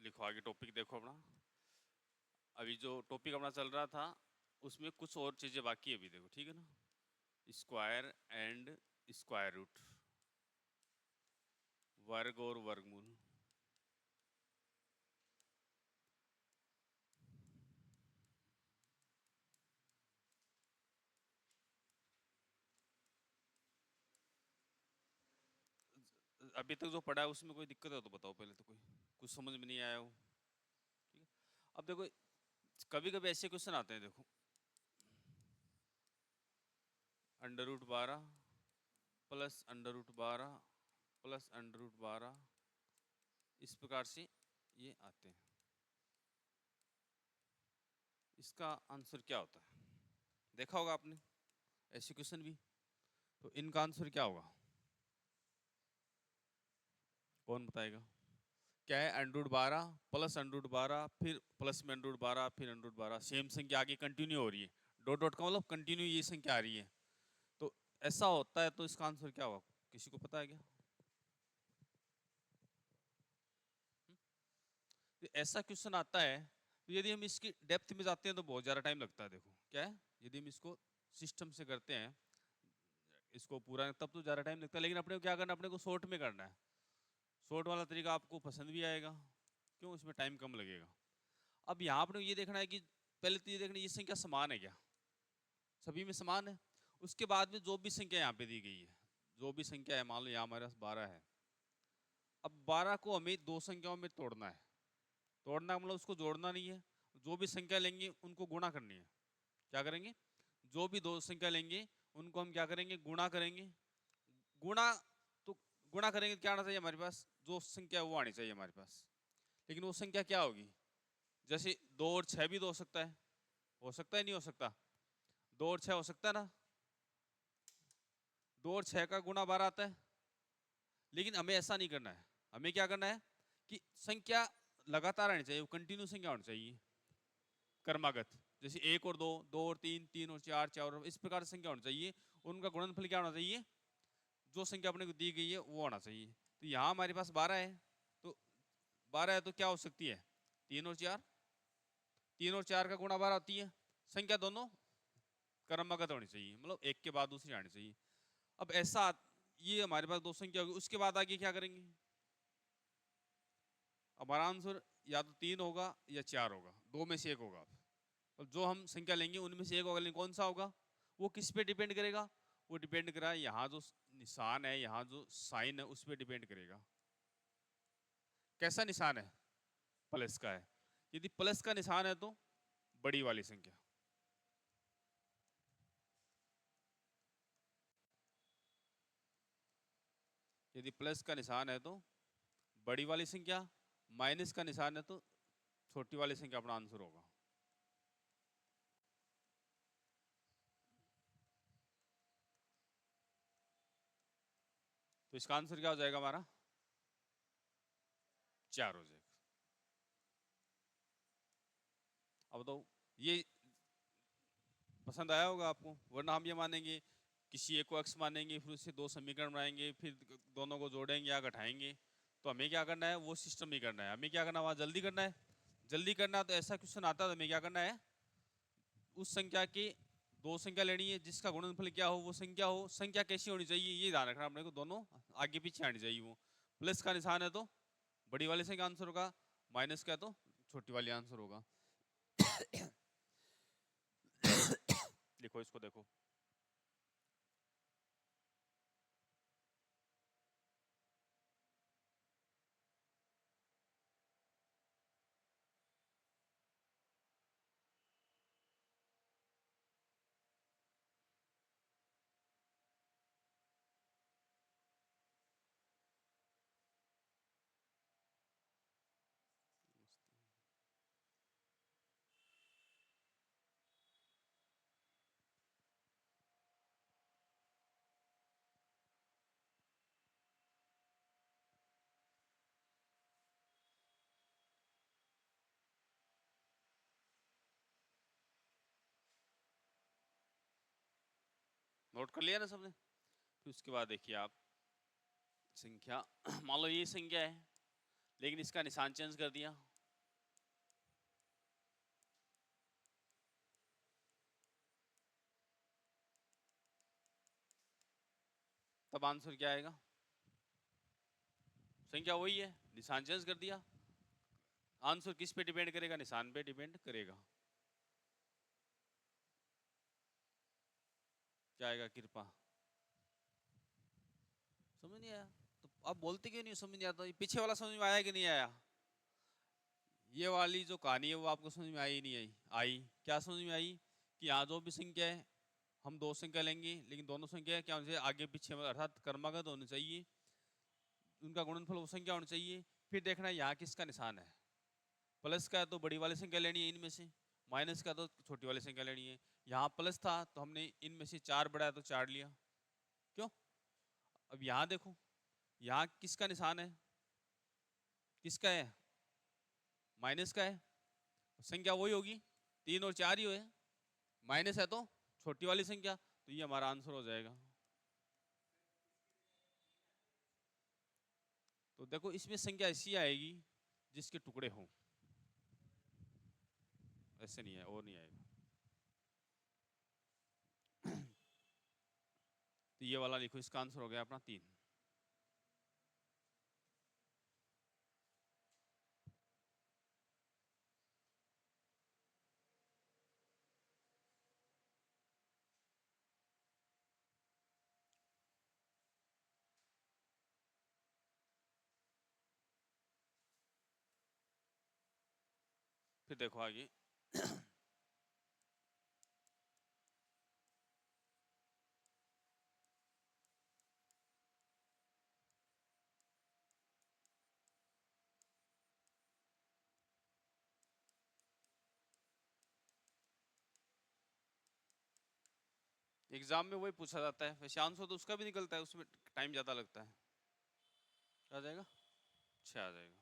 लिखो आगे टॉपिक देखो अपना। अभी जो टॉपिक अपना चल रहा था उसमें कुछ और चीजें बाकी है अभी, देखो ठीक है ना। स्क्वायर एंड स्क्वायर रूट, वर्ग और वर्गमूल। अभी तक जो पढ़ा है उसमें कोई दिक्कत है तो बताओ पहले, तो कोई कुछ समझ में नहीं आया हो, ठीक है। अब देखो कभी कभी ऐसे क्वेश्चन आते हैं, देखो √12 प्लस √12 प्लस √12, इस प्रकार से ये आते हैं। इसका आंसर क्या होता है, देखा होगा आपने ऐसे क्वेश्चन भी। तो इनका आंसर क्या होगा, कौन बताएगा। क्या है, √12 प्लस √12 फिर प्लस में √12 फिर √12, सेम संख्या आगे कंटिन्यू हो रही है। डॉट डॉट का मतलब कंटिन्यू ये संख्या आ रही है। तो ऐसा होता है तो इसका आंसर क्या होगा, किसी को पता है क्या। तो ऐसा क्वेश्चन आता है तो यदि हम इसकी डेप्थ में जाते हैं तो बहुत ज़्यादा टाइम लगता है। देखो क्या है, यदि हम इसको सिस्टम से करते हैं इसको पूरा, तब तो ज़्यादा टाइम लगता है। लेकिन अपने को क्या करना है, अपने को शॉर्ट में करना है। शॉर्ट वाला तरीका आपको पसंद भी आएगा, क्यों, इसमें टाइम कम लगेगा। अब यहाँ पर ये देखना है कि पहले तो ये देखना ये संख्या समान है क्या, सभी में समान है। उसके बाद में जो भी संख्या यहाँ पे दी गई है, जो भी संख्या है, मान लो यहाँ हमारे पास 12 है। अब 12 को हमें दो संख्याओं में तोड़ना है। तोड़ना मतलब उसको जोड़ना नहीं है, जो भी संख्या लेंगे उनको गुणा करनी है। क्या करेंगे, जो भी दो संख्या लेंगे उनको हम क्या करेंगे, गुणा करेंगे। गुणा तो गुणा करेंगे तो क्या आना चाहिए हमारे पास, जो संख्या है वो आनी चाहिए हमारे पास। लेकिन वो संख्या क्या होगी, जैसे 2 और 6 भी तो हो सकता है नहीं हो सकता, 2 और 6 हो सकता है ना। 2 और 6 का गुणा 12 आता है। लेकिन हमें ऐसा नहीं करना है, हमें क्या करना है कि संख्या लगातार आनी चाहिए, वो कंटिन्यू संख्या होनी चाहिए क्रमागत। जैसे 1 और 2, 2 और 3, 3 और 4, 4 और, इस प्रकार से संख्या होनी चाहिए। उनका गुणनफल क्या होना चाहिए, जो संख्या अपने को दी गई है वो होना चाहिए। तो यहाँ हमारे पास 12 है, तो 12 है तो क्या हो सकती है, 3 और 4, 3 और 4 का गुणा 12 होती है। संख्या दोनों क्रमागत होनी चाहिए, मतलब एक के बाद दूसरी आनी चाहिए। अब ऐसा ये हमारे पास दो संख्या होगी, उसके बाद आगे क्या करेंगे। हमारा आंसर या तो 3 होगा या 4 होगा, दो में से एक होगा। और जो हम संख्या लेंगे उनमें से एक होगा, लेकिन कौन सा होगा, वो किस पे डिपेंड करेगा, वो डिपेंड करेगा यहाँ जो निशान है, यहाँ जो साइन है उस पर डिपेंड करेगा। कैसा निशान है, प्लस का है। यदि प्लस का निशान है तो बड़ी वाली संख्या, यदि प्लस का निशान है तो बड़ी वाली संख्या, माइनस का निशान है तो छोटी वाली संख्या अपना आंसर होगा। तो इसका आंसर क्या हो जाएगा हमारा, 4 हो जाएगा। अब तो ये पसंद आया होगा आपको, वरना हम ये मानेंगे किसी एक को अक्स मानेंगे, फिर उससे दो समीकरण बनाएंगे, फिर दोनों को जोड़ेंगे या घटाएंगे। तो हमें क्या करना है, वो सिस्टम नहीं करना है। हमें क्या करना है, वहाँ जल्दी करना है। जल्दी करना है तो ऐसा क्वेश्चन आता है तो हमें क्या करना है, उस संख्या की दो संख्या लेनी है जिसका गुणनफल क्या हो, वो संख्या हो। संख्या कैसी होनी चाहिए ये ध्यान रखना अपने को, दोनों आगे पीछे आनी चाहिए। वो प्लस का निशान है तो बड़ी वाली संख्या आंसर होगा, माइनस का है तो छोटी वाली आंसर होगा। लिखो इसको, देखो नोट कर लिया ना सबने। फिर उसके बाद देखिए आप संख्या मान लो ये संख्या है, लेकिन इसका निशान चेंज कर दिया। तब आंसर क्या आएगा? संख्या वही है, निशान चेंज कर दिया। आंसर किस पे डिपेंड करेगा? निशान पे डिपेंड करेगा। क्या आएगा? कृपा। समझ नहीं आया तो आप बोलते क्यों नहीं समझ नहीं आता? पीछे वाला समझ में आया कि नहीं आया? ये वाली जो कहानी है वो आपको समझ में आई नहीं आई? आई। क्या समझ में आई? कि यहाँ जो भी संख्या है, हम दो संख्या लेंगे, लेकिन दोनों संख्या क्या होनी चाहिए? आगे पीछे, अर्थात क्रमागत होनी चाहिए। उनका गुणनफल वो संख्या होनी चाहिए। फिर देखना यहाँ किसका निशान है। प्लस का है तो बड़ी वाली संख्या लेनी है इनमें से, माइनस का तो छोटी वाली संख्या लेनी है। यहाँ प्लस था तो हमने इनमें से 4 बढ़ाया तो 4 लिया। क्यों? अब यहाँ देखो, यहाँ किसका निशान है? किसका है? माइनस का है। संख्या वही होगी, 3 और 4 ही है। माइनस है तो छोटी वाली संख्या, तो ये हमारा आंसर हो जाएगा। तो देखो इसमें संख्या ऐसी आएगी जिसके टुकड़े हों, ऐसे नहीं है और नहीं आएगा। तो ये वाला लिखो, इसका आंसर हो गया अपना 3। फिर देखो आगे। एग्जाम में वही पूछा जाता है, वैसे आंसर तो उसका भी निकलता है, उसमें टाइम ज्यादा लगता है। आ जाएगा? अच्छा आ जाएगा।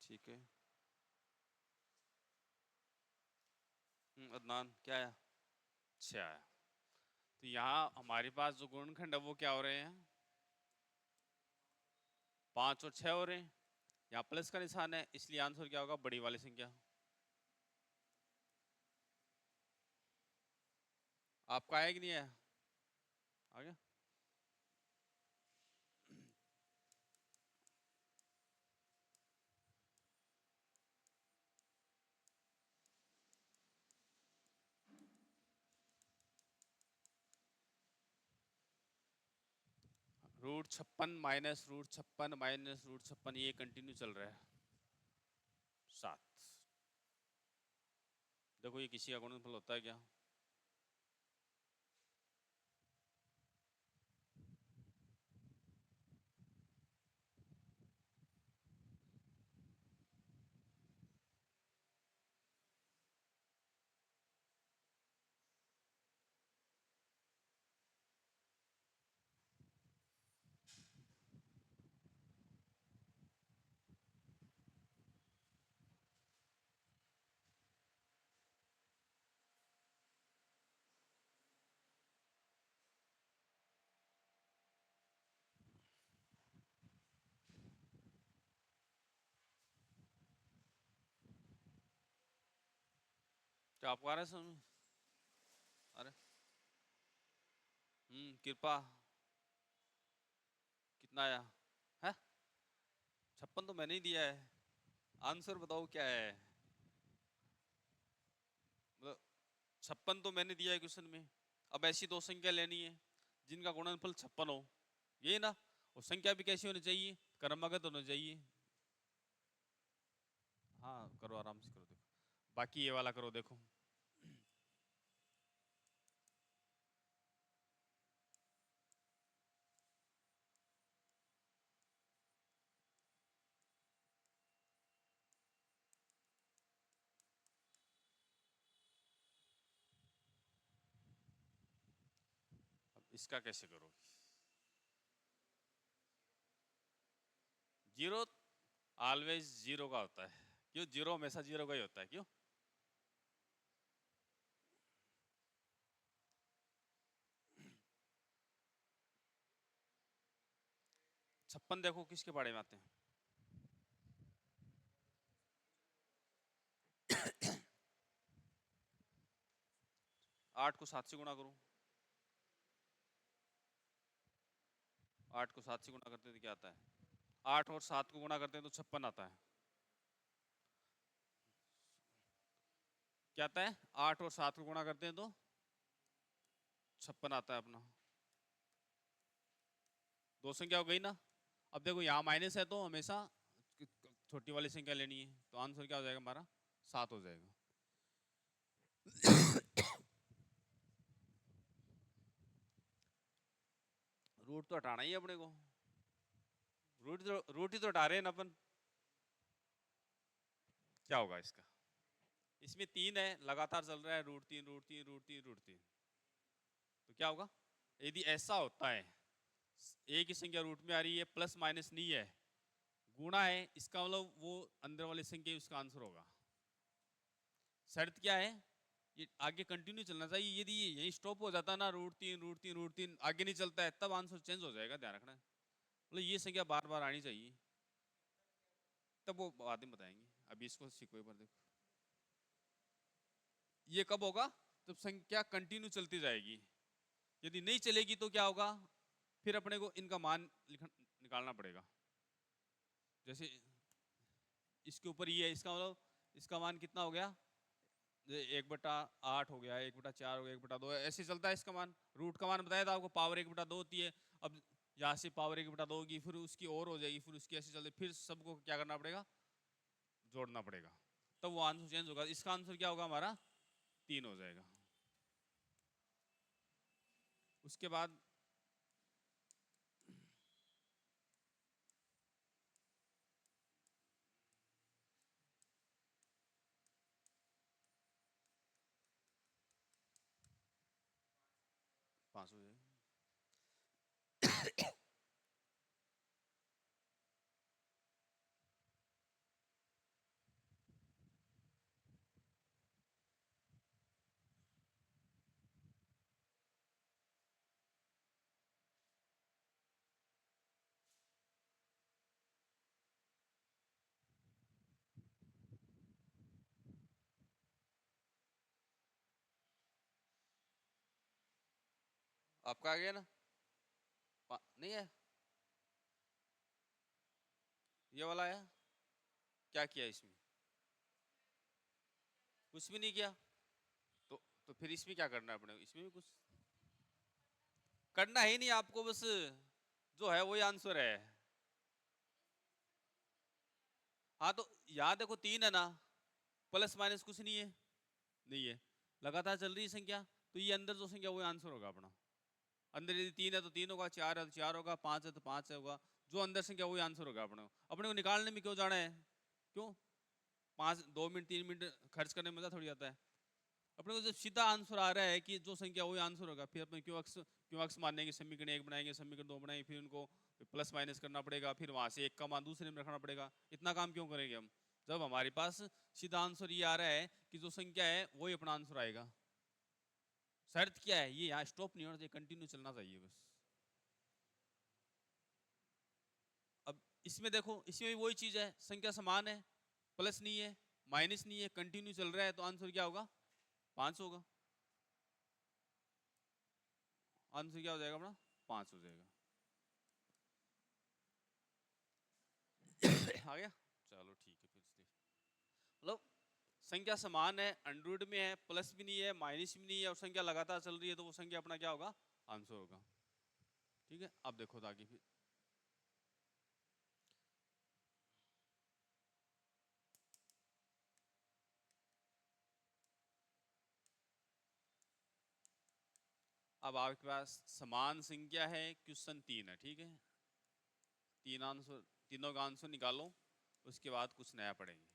ठीक है। अदनान क्या आया? 6 आया। तो यहाँ हमारे पास जो गुणनखंड है वो क्या हो रहे हैं? 5 और 6 हो रहे हैं। यहाँ प्लस का निशान है, इसलिए आंसर क्या होगा? बड़ी वाली संख्या। आपका आया कि नहीं आया? आ गया। √56 माइनस √56 माइनस √56, ये कंटिन्यू चल रहा है। 7। देखो ये किसी का गुणनफल होता है क्या? क्या आपको आ रहा है समझ? अरे कृपा कितना आया है? 56 तो मैंने ही दिया है। आंसर बताओ क्या है? मतलब 56 तो मैंने दिया है क्वेश्चन में। अब ऐसी दो संख्या लेनी है जिनका गुणनफल 56 हो, ये ना। और संख्या भी कैसी होनी चाहिए? क्रमागत होनी चाहिए। हाँ करो, आराम से करो। देखो बाकी ये वाला करो, देखो। अब इसका कैसे करोगे? 0 ऑलवेज 0 का होता है। क्यों? 0 हमेशा 0 का ही होता है। क्यों? 56 देखो किसके बारे में आते हैं। 8 को 7 से गुणा करूं, 8 को 7 से गुणा करते हैं तो क्या आता है, 8 और 7 को गुणा करते हैं तो 56 आता है। क्या आता है, 8 और 7 को गुणा करते हैं तो 56 आता है अपना। दो संख्या हो गई ना। अब देखो यहाँ माइनस है तो हमेशा छोटी वाली संख्या लेनी है, तो आंसर क्या हो जाएगा हमारा, 7 हो जाएगा। रूट तो हटाना ही है अपने को, रूट ही तो हटा रहे हैं ना अपन। क्या होगा इसका, इसमें 3 है लगातार चल रहा है, √3 √3 √3 √3, तो क्या होगा यदि ऐसा होता है, एक ही संख्या रूट में आ रही है, प्लस माइनस नहीं है, गुणा है, इसका मतलब वो अंदर वाली संख्या उसका आंसर होगा। शर्त क्या है, ये आगे कंटिन्यू चलना चाहिए। यदि ये यही स्टॉप हो जाता ना, √3 √3 √3 आगे नहीं चलता है, तब आंसर चेंज हो जाएगा, ध्यान रखना। मतलब ये संख्या बार बार आनी चाहिए, तब वो बाद में बताएंगे, अभी इसको सीखो एक बार। देखो ये कब होगा, जब संख्या कंटिन्यू चलती जाएगी। यदि नहीं चलेगी तो क्या होगा, फिर अपने को इनका मान निकालना पड़ेगा। जैसे इसके ऊपर ये है, इसका मतलब इसका मान कितना हो गया, 1/8 हो गया, 1/4 हो गया, 1/2, ऐसे चलता है इसका मान। रूट का मान बताया था आपको, पावर 1/2 होती है। अब यहाँ से पावर 1/2 होगी, फिर उसकी और हो जाएगी, फिर उसकी ऐसे चलते, फिर सबको क्या करना पड़ेगा, जोड़ना पड़ेगा, तब वो आंसर चेंज होगा। इसका आंसर क्या होगा हमारा, 3 हो जाएगा। उसके बाद पाँच हो जाएगा। आपका आ गया ना, नहीं है, ये वाला है। क्या किया इसमें, कुछ भी नहीं किया, तो फिर इसमें क्या करना है अपने को, इसमें भी कुछ करना है ही नहीं आपको, बस जो है वही आंसर है। हाँ तो यहाँ देखो 3 है ना, प्लस माइनस कुछ नहीं है, नहीं है, लगातार चल रही है संख्या, तो ये अंदर जो संख्या वही आंसर होगा अपना। अंदर यदि 3 है तो 3 होगा, 4 है तो 4 होगा, 5 है तो 5 होगा, जो अंदर संख्या वही आंसर होगा अपने को। अपने को निकालने में क्यों जाना है, क्यों 2 मिनट 3 मिनट खर्च करने में मजा थोड़ी आता है। अपने को जब सीधा आंसर आ रहा है कि जो संख्या वही आंसर होगा, फिर अपने क्यों अक्स मानेंगे, समीकरण 1 बनाएंगे, समीकरण 2 बनाएंगे, फिर उनको प्लस माइनस करना पड़ेगा, फिर वहां से एक का मान दूसरे में रखना पड़ेगा। इतना काम क्यों करेंगे हम, जब हमारे पास सीधा आंसर ये आ रहा है कि जो संख्या है वही अपना आंसर आएगा। शर्त क्या है, ये यहाँ स्टॉप नहीं होना चाहिए, कंटिन्यू चलना चाहिए बस। अब इसमें देखो, इसमें भी वही चीज है, संख्या समान है, प्लस नहीं है माइनस नहीं है, कंटिन्यू चल रहा है, तो आंसर क्या होगा, 5 होगा। आंसर क्या हो जाएगा अपना, 5 हो जाएगा। आ गया, चलो ठीक है। फिर मतलब संख्या समान है, अंडररूट में है, प्लस भी नहीं है माइनस भी नहीं है, और संख्या लगातार चल रही है, तो वो संख्या अपना क्या होगा, आंसर होगा। ठीक है, अब देखो तो आगे फिर अब आपके पास समान संख्या है, क्वेश्चन 3 है, ठीक है। तीन आंसर, तीनों का आंसर निकालो, उसके बाद कुछ नया पढ़ेंगे।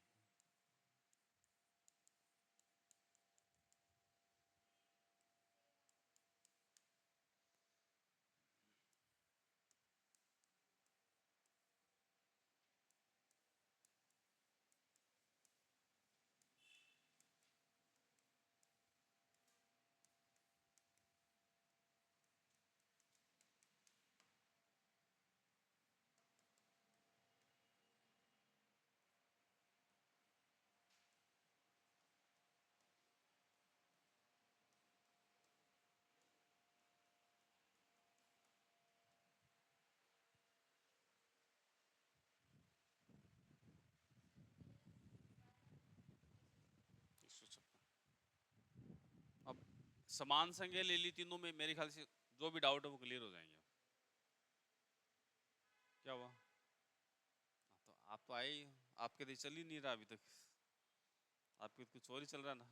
समान संख्या ले ली तीनों में, मेरे ख्याल से जो भी डाउट है वो क्लियर हो जाएंगे। क्या हुआ? तो आप तो आए ही हो, आपके तो चल ही नहीं रहा अभी तक, आपके तो कुछ और ही चल रहा ना।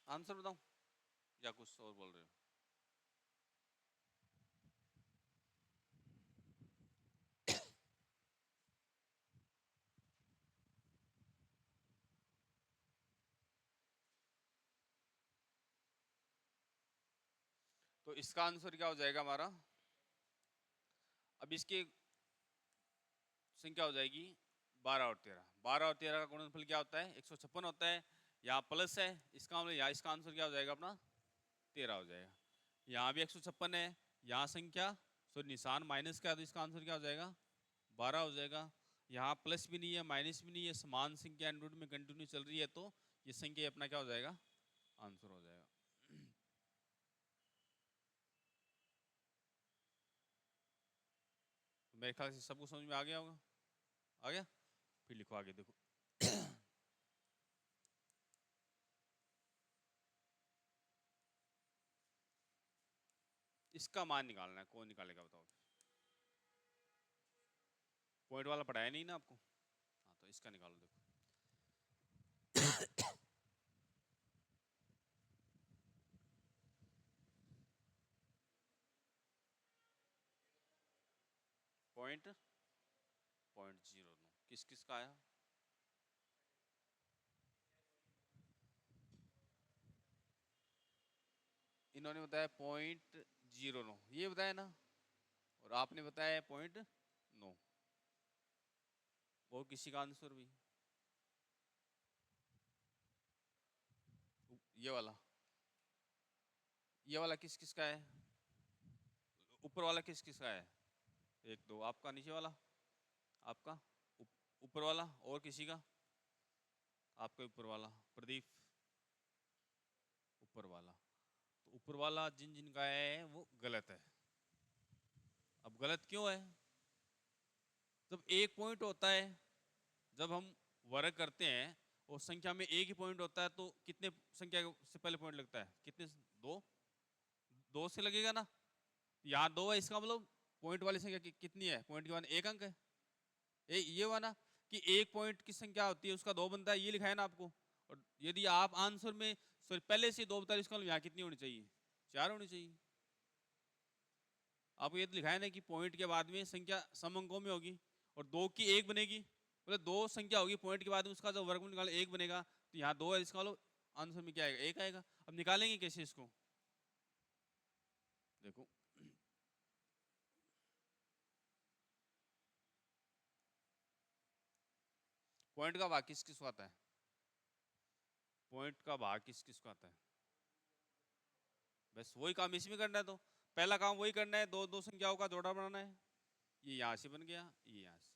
आंसर बताऊं या कुछ और बोल रहे हो? तो इसका आंसर क्या हो जाएगा हमारा? अब इसकी संख्या हो जाएगी 12 और 13। 12 और 13 का गुणनफल क्या होता है? 156 होता है। यहाँ प्लस है, इसका मतलब यहाँ इसका आंसर क्या हो जाएगा अपना? 13 हो जाएगा। यहाँ भी 156 है, यहाँ संख्या सॉरी निशान माइनस का है, तो इसका आंसर क्या हो जाएगा? 12 हो जाएगा। यहाँ प्लस भी नहीं है माइनस भी नहीं है, समान संख्या एंड रूट में कंटिन्यू चल रही है, तो ये संख्या अपना क्या हो जाएगा? आंसर हो जाएगा। तो मेरे ख्याल से सबको समझ में आ गया होगा। आ गया? फिर लिखो आगे देखो। इसका मान निकालना है, कौन निकालेगा बताओ? पॉइंट वाला पढ़ाया नहीं ना आपको? हाँ तो इसका निकालो देखो। पॉइंट 0.09 किस किस का आया? इन्होंने बताया 0.09, ये बताया ना, और आपने बताया 0.9। वो किसी का आंसर भी ये वाला किस किस का है? ऊपर वाला किस किस का है? एक दो आपका, नीचे वाला आपका, ऊपर वाला और किसी का? आपका ऊपर वाला प्रदीप, ऊपर वाला। तो ऊपर वाला जिन जिन का है वो गलत है। अब गलत क्यों है? जब एक पॉइंट होता है, जब हम वर्ग करते हैं और संख्या में एक ही पॉइंट होता है, तो कितने संख्या से पहले पॉइंट लगता है? कितने? दो। दो से लगेगा ना। यहाँ दो है, इसका मतलब पॉइंट वाली संख्या कितनी है? पॉइंट के बाद एक अंक है। ये हुआ ना कि एक पॉइंट की संख्या होती है उसका दो बनता है, ये लिखा है ना आपको। और यदि आप आंसर में सॉरी पहले से दो बता रहे, इसका मतलब यहाँ कितनी होनी चाहिए? 4 होनी चाहिए। आपको ये तो लिखा है ना कि पॉइंट के बाद में संख्या सम अंकों में होगी और दो की एक बनेगी, मतलब दो संख्या होगी पॉइंट के बाद में, उसका जो वर्गमूल निकाल एक बनेगा, तो यहाँ दो है, इसका मतलब आंसर में क्या आएगा? एक आएगा। अब निकालेंगे कैसे इसको? देखो पॉइंट का भाग किस किस को आता है? पॉइंट का भाग किस किस को आता है? बस वही काम इसमें करना है। तो पहला काम वही करना है, दो दो संख्याओं का जोड़ा बनाना है। ये यहां से बन गया, ये यहां से,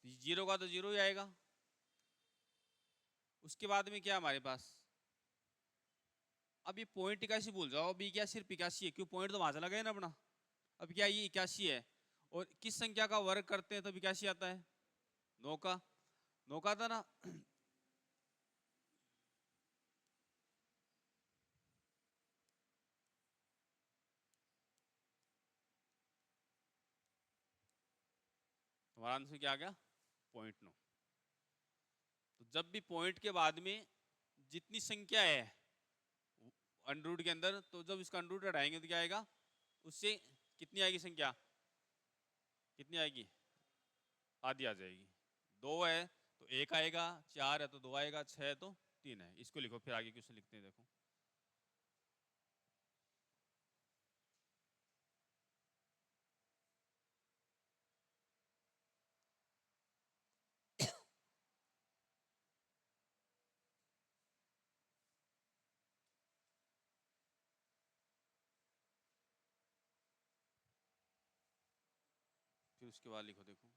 तो जीरो का तो जीरो ही आएगा। उसके बाद में क्या हमारे पास? अब ये पॉइंट 81 भूल जाओ, अभी क्या सिर्फ 81 है, क्यों? पॉइंट तो वहां चला गया ना अपना। अब क्या ये 81 है, और किस संख्या का वर्ग करते हैं तो 81 आता है? 9 का। 9 का था ना। हमारा आंसर क्या आ गया? 0.9। तो जब भी पॉइंट के बाद में जितनी संख्या है अंडर के अंदर, तो जब इसका अंडर हटाएंगे तो क्या आएगा? उससे कितनी आएगी संख्या? कितनी आएगी? आधी आ जाएगी। दो है तो एक आएगा, चार है तो दो आएगा, छह है तो तीन है। इसको लिखो, फिर आगे क्वेश्चन लिखते हैं देखो। फिर उसके बाद लिखो, देखो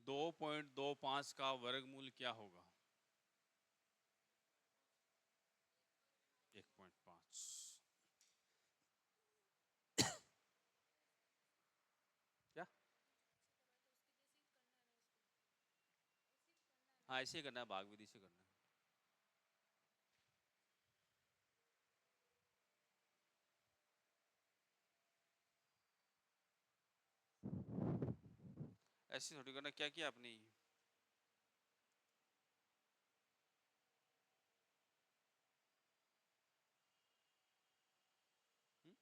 2.25 का वर्गमूल क्या होगा? 1.5। क्या? हाँ, ऐसे ही करना है, भाग विधि से करना है। ऐसे थोड़ी करना। क्या किया आपने? हम्म?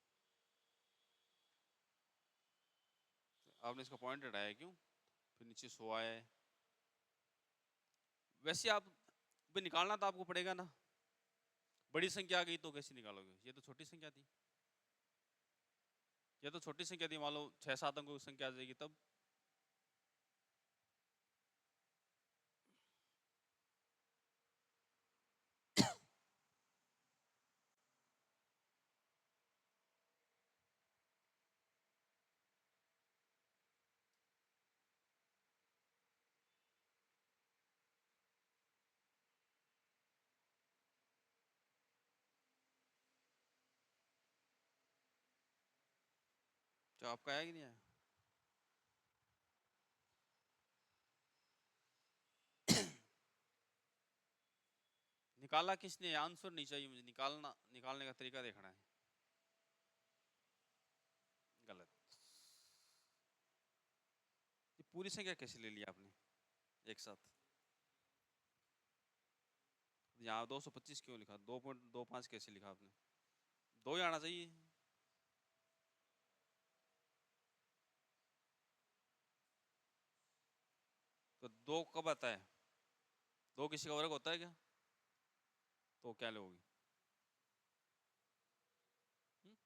आपने इसका पॉइंट हटाया क्यों? फिर नीचे 100 आया है। वैसे आप भी निकालना तो आपको पड़ेगा ना। बड़ी संख्या आ गई तो कैसे निकालोगे? ये तो छोटी संख्या थी। ये तो छोटी संख्या थी, मान लो 6-7 अंकों की संख्या आ जाएगी तब। तो आपका आया कि नहीं आया? निकाला किसने? आंसर नहीं चाहिए मुझे, निकालना, निकालने का तरीका देखना है। गलत। ये पूरी संख्या कैसे ले लिया आपने एक साथ? यहाँ 225 क्यों लिखा? 2.25 कैसे लिखा आपने? 2 ही आना चाहिए। तो 2 कब आता है? 2 किसी का वर्ग होता है क्या? तो क्या लोगे? हम्म?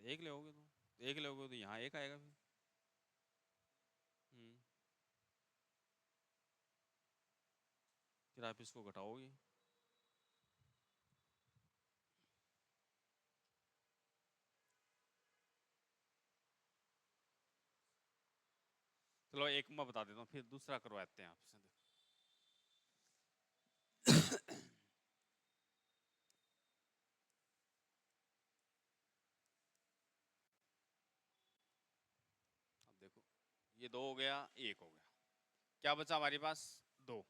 तो 1 लोगे, तो 1 लोगे तो यहाँ 1 आएगा फिर। हम्म। फिर आप इसको घटाओगे। चलो एक मैं बता देता हूँ, फिर दूसरा करवाते हैं आपसे। अब देखो, ये 2 हो गया, 1 हो गया, क्या बचा हमारे पास? 2।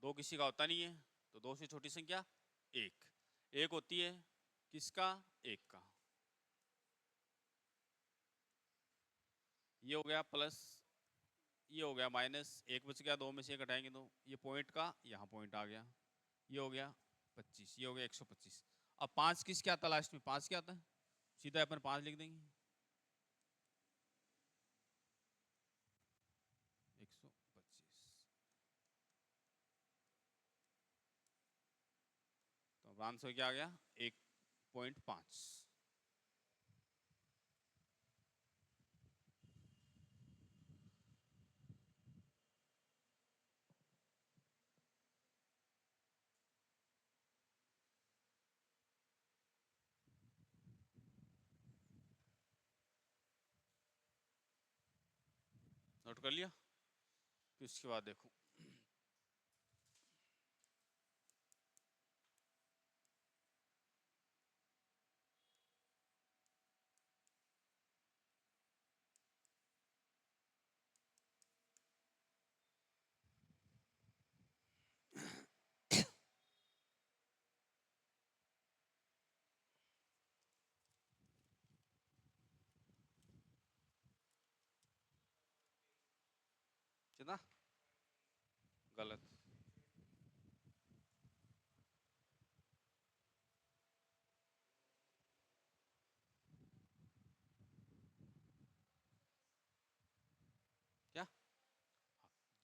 2 किसी का होता नहीं है, तो 2 से छोटी संख्या 1। 1 होती है किसका? 1 का। ये हो गया प्लस, ये हो गया माइनस, 1 बच गया, 2 में से 1 हटाएंगे तो ये पॉइंट का यहाँ पॉइंट आ गया। ये हो गया 25, ये हो गया 125। अब 5 किसके आता लास्ट में? 5 क्या आता है? सीधा अपन 5 लिख देंगे। 125। तो अब आंसर क्या आ गया? 1.5। नोट कर लिया? फिर उसके बाद देखो, कितना? गलत। क्या?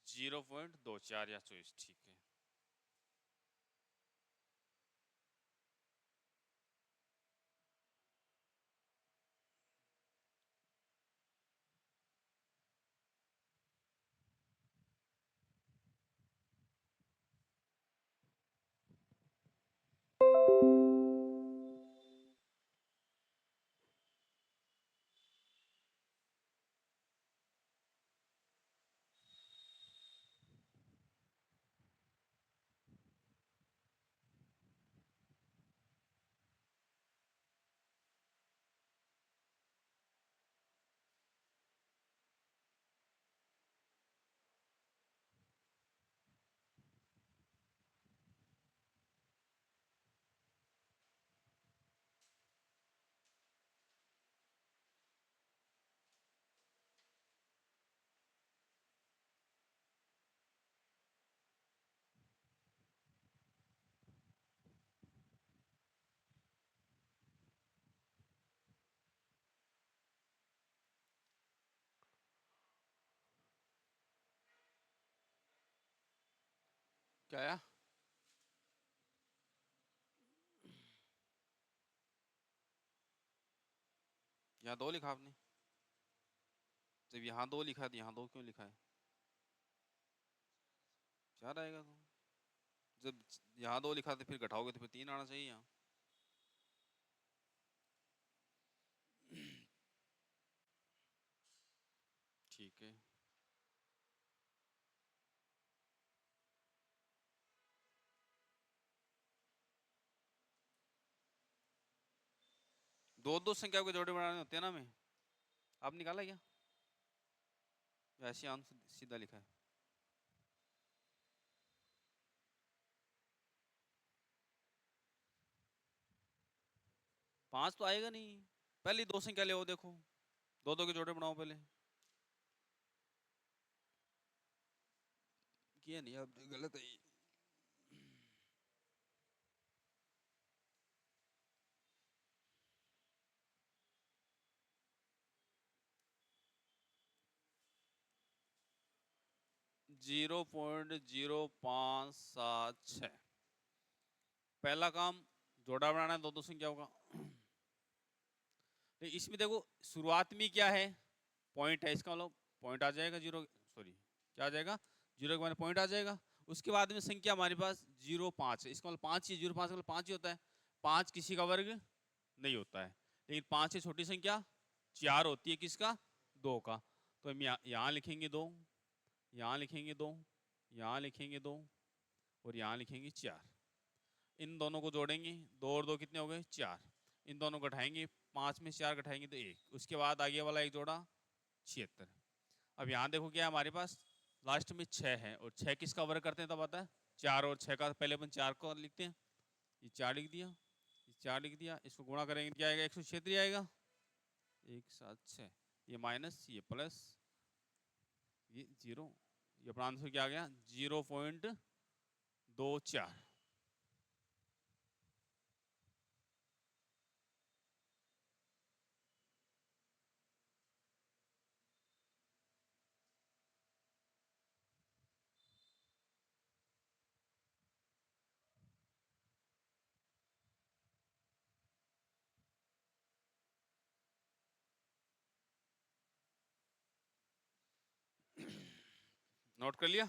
0.24 या 24, ठीक है। क्या आया? यहाँ 2 लिखा आपने, जब यहाँ 2 लिखा है तो यहाँ 2 क्यों लिखा है? 4 आएगा तो, जब यहाँ 2 लिखा तो फिर घटाओगे तो फिर 3 आना चाहिए यहाँ। ठीक है, दो दो संख्या के जोड़े बनाने होते हैं ना हमें। आप निकाला क्या? ऐसे आंसर सीधा लिखा है। 5 तो आएगा नहीं, पहले 2 संख्या ले, देखो 2 2 के जोड़े बनाओ पहले। किया नहीं, अब गलत है। 0.0576। पहला काम जोड़ा बनाना है 2 2 संख्याओं का। तो इसमें देखो शुरुआत में क्या है, पॉइंट है, इसका मतलब पॉइंट आ जाएगा 0, सॉरी क्या आ जाएगा, 0 के माने पॉइंट आ जाएगा। उसके बाद में संख्या हमारे पास 0.5 है, इसका मतलब 5 ही, 0.5 मतलब 5 ही होता है। 5 किसी का वर्ग नहीं होता है, लेकिन 5 से छोटी संख्या 4 होती है, किसका, 2 का। तो हम यहाँ लिखेंगे 2, यहाँ लिखेंगे 2, यहाँ लिखेंगे 2 और यहाँ लिखेंगे 4। इन दोनों को जोड़ेंगे, 2 और 2 कितने हो गए, 4। इन दोनों को घटाएंगे, 5 में 4 घटाएंगे तो 1। उसके बाद आगे वाला एक जोड़ा 76। अब यहाँ देखो क्या है हमारे पास, लास्ट में 6 है, और 6 किसका वर्ग करते हैं तब आता है 4, और 6 का पहले अपन 4 को लिखते हैं, ये 4 लिख दिया, ये 4 लिख दिया, इसको गुणा करेंगे क्या आएगा, 176 आएगा, 176, ये माइनस, ये प्लस, ये 0, ये अपना आंसर क्या आ गया, 0.24। नोट कर लिया?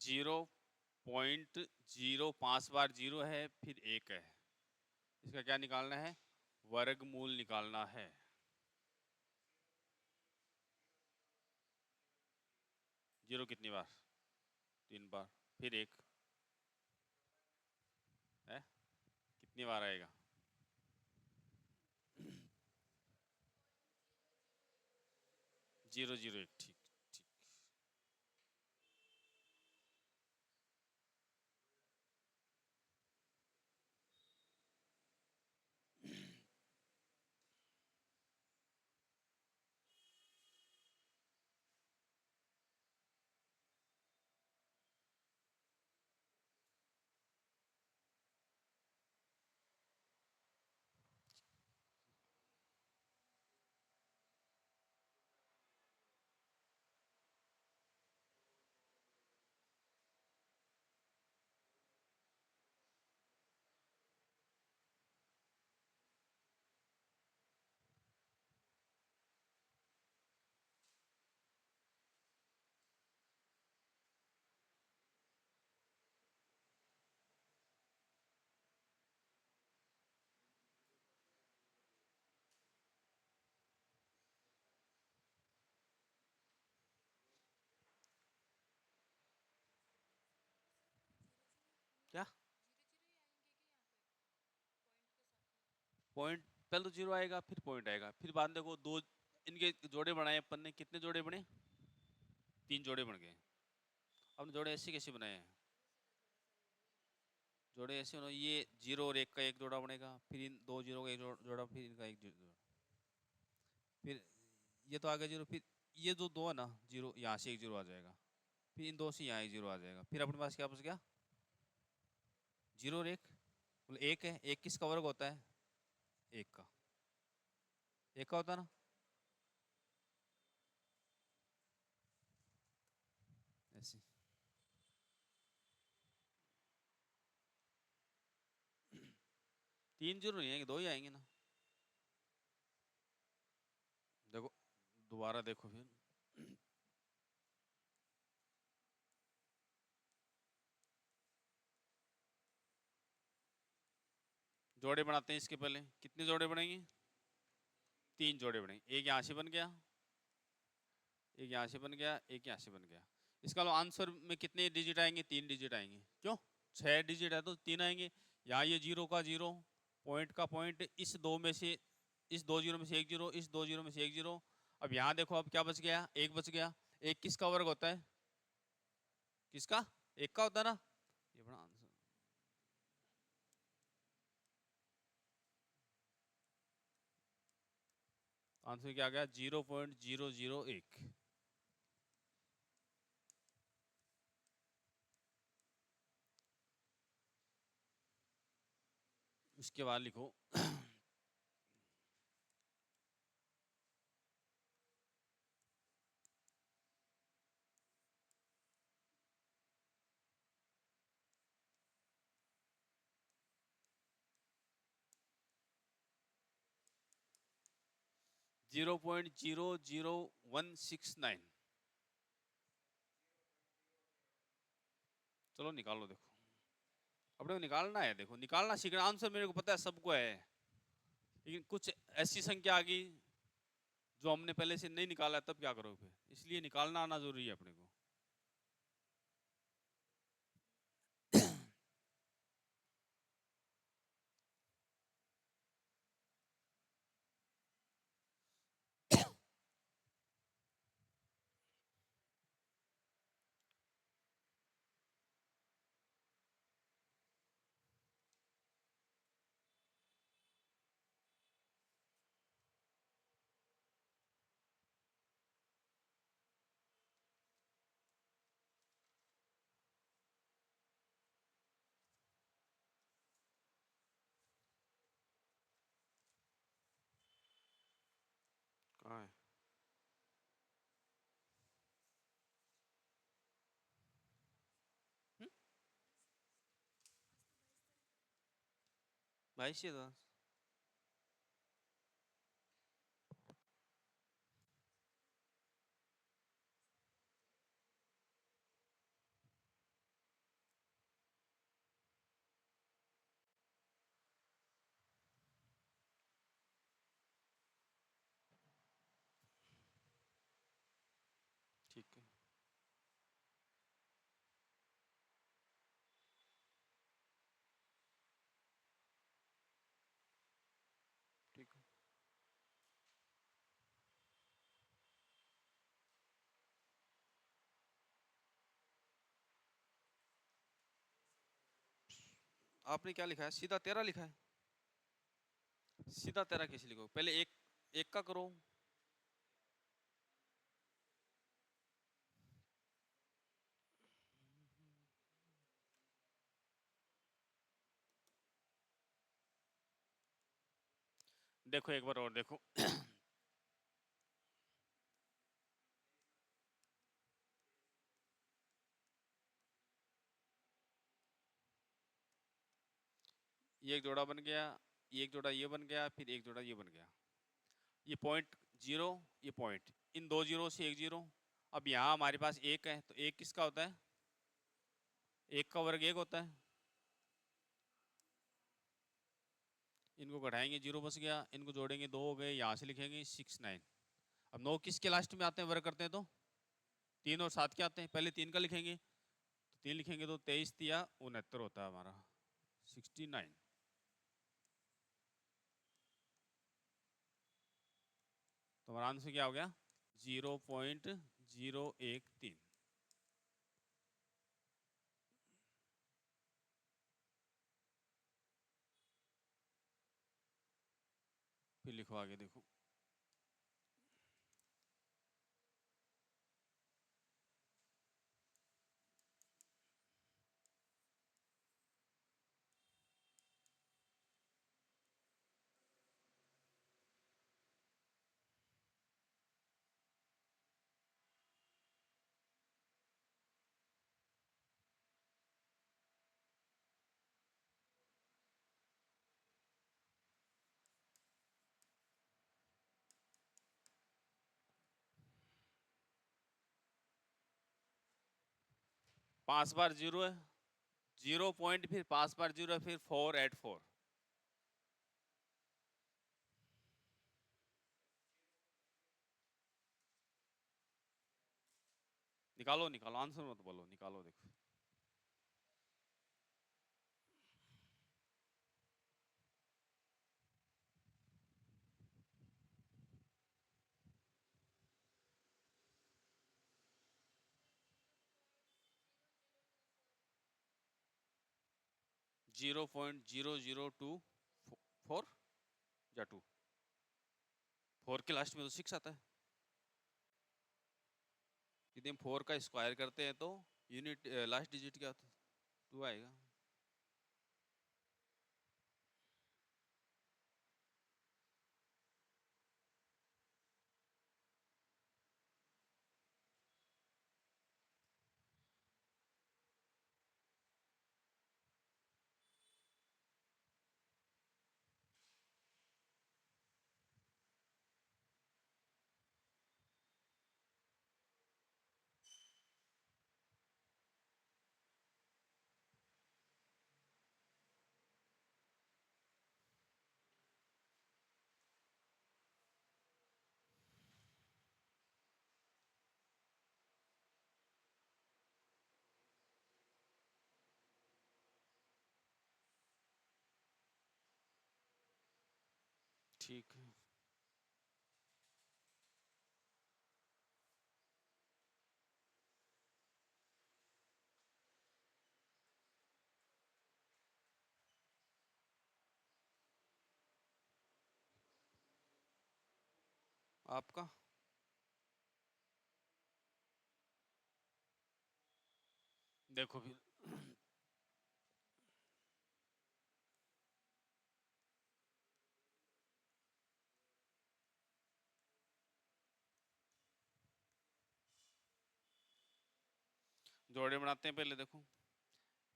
0.05 बार 0 है, फिर 1 है, इसका क्या निकालना है, वर्गमूल निकालना है। जीरो कितनी बार, 3 बार, फिर 1 है, कितनी बार आएगा, 001, ठीक ठीक। क्या पॉइंट, पहले तो 0 आएगा, फिर पॉइंट आएगा, फिर बाद में देखो 2 इनके जोड़े बनाए अपन ने, कितने जोड़े बने, 3 जोड़े बन गए। अब जोड़े ऐसे कैसे बनाए हैं? जोड़े ऐसे होना, ये 0 और 1 का एक जोड़ा बनेगा, फिर इन 2 0 का एक जोड़ा, फिर इनका एक जोड़ा, फिर ये तो आ गया 0, फिर ये जो 2 है ना 0, यहाँ से एक 0 आ जाएगा, फिर इन 2 से यहाँ एक 0 आ जाएगा, फिर अपने पास क्या बच गया? 0 और 1, मतलब 1 है। 1 किसका वर्ग होता है? 1 का, 1 का होता है ना। ऐसे 3 0 नहीं आएंगे, 2 ही आएंगे ना। देखो दोबारा देखो फिर, जोड़े बनाते हैं। इसके पहले कितने जोड़े बनेंगे? 3 जोड़े बनेंगे। एक यहाँ से बन गया, एक यहाँ से बन गया, एक यहाँ से बन गया। इसका आंसर में कितने डिजिट आएंगे? 3 डिजिट आएंगे। क्यों? 6 डिजिट है तो 3 आएंगे। यहाँ ये 0 का 0, पॉइंट का पॉइंट, इस 2 में से, इस 2 0 में से एक 0, इस 2 0 में से एक 0। अब यहाँ देखो, अब क्या बच गया? 1 बच गया। 1 किसका वर्ग होता है? किसका? 1 का होता है ना। ये बड़ा आंसर, आंसर क्या आ गया? 0.001। उसके बाद लिखो 0.00169। चलो निकालो, देखो अपने को निकालना है। देखो निकालना सीखना, आंसर मेरे को पता है, सबको है, लेकिन कुछ ऐसी संख्या आ गई जो हमने पहले से नहीं निकाला, तब क्या करोगे फिर? इसलिए निकालना आना जरूरी है अपने को। कहाँ है? हम्म? 22 ही था। ठीक है, ठीक है। आपने क्या लिखा है? सीधा 13 लिखा है। सीधा 13 कैसे लिखो? पहले एक, एक का करो। देखो एक बार और देखो ये एक जोड़ा बन गया, ये एक जोड़ा ये बन गया, फिर एक जोड़ा ये बन गया। ये पॉइंट 0, ये पॉइंट, इन 2 0 से एक 0। अब यहाँ हमारे पास 1 है, तो 1 किसका होता है? 1 का वर्ग 1 होता है। इनको घटाएंगे, 0 बच गया, इनको जोड़ेंगे 2 हो गए, यहाँ से लिखेंगे 6 9। अब 9 किसके लास्ट में आते हैं? वर्ग करते हैं तो 3 और 7 के आते हैं। पहले 3 का लिखेंगे, तो 3 लिखेंगे तो 23 तिया 69 होता है हमारा, 69। तो हमारा आंसर क्या हो गया? 0.013। फिर लिखो आगे देखो। पांच बार जीरो है, 0 पॉइंट फिर 5 बार जीरो है, फिर 4 ऐड 4। निकालो निकालो, आंसर मत बोलो, निकालो देखो। जीरो 0.0024 या 2, 4 के लास्ट में तो 6 आता है। यदि हम 4 का स्क्वायर करते हैं तो यूनिट लास्ट डिजिट क्या होता है, 2 आएगा। ठीक है, आपका देखो फिर। जोड़े बनाते हैं पहले देखो।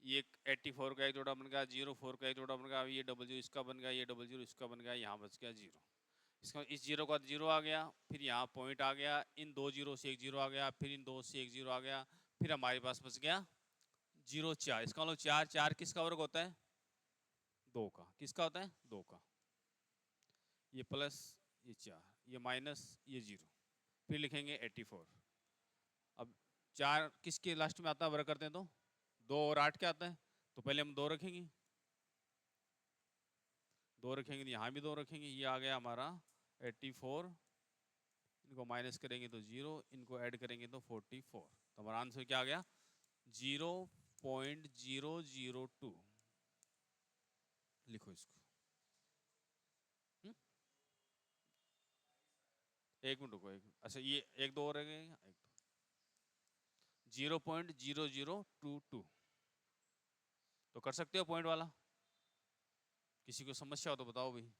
ये 84 का एक जोड़ा बन गया, 04 का एक जोड़ा बन गया, ये डबल जीरो इसका बन गया, ये डबल जीरो इसका बन गया, यहाँ बच गया जीरो। इसका इस जीरो का जीरो आ गया, फिर यहाँ पॉइंट आ गया, इन दो जीरो से एक जीरो आ गया, फिर इन दो से एक जीरो आ गया, फिर हमारे पास बच गया 0 4। इसका मतलब 4 4 किसका वर्ग होता है, 2 का। किसका होता है, 2 का। ये प्लस, ये 4, ये माइनस, ये 0, फिर लिखेंगे 84। अब 4 किसके लास्ट में आता है, वर्ग करते हैं तो 2 और 8 क्या आता है, तो पहले हम 2 रखेंगे, 2 रखेंगे, यहाँ भी 2 रखेंगे, ये आ गया हमारा 84। इनको माइनस करेंगे तो 0, इनको ऐड करेंगे तो 44। तो हमारा आंसर क्या आ गया, 0.002। लिखो इसको। एक मिनट रुको, एक मिनट। अच्छा ये एक दो और रह गए, एक दो, 0.0022। तो कर सकते हो पॉइंट वाला, किसी को समस्या हो तो बताओ भाई।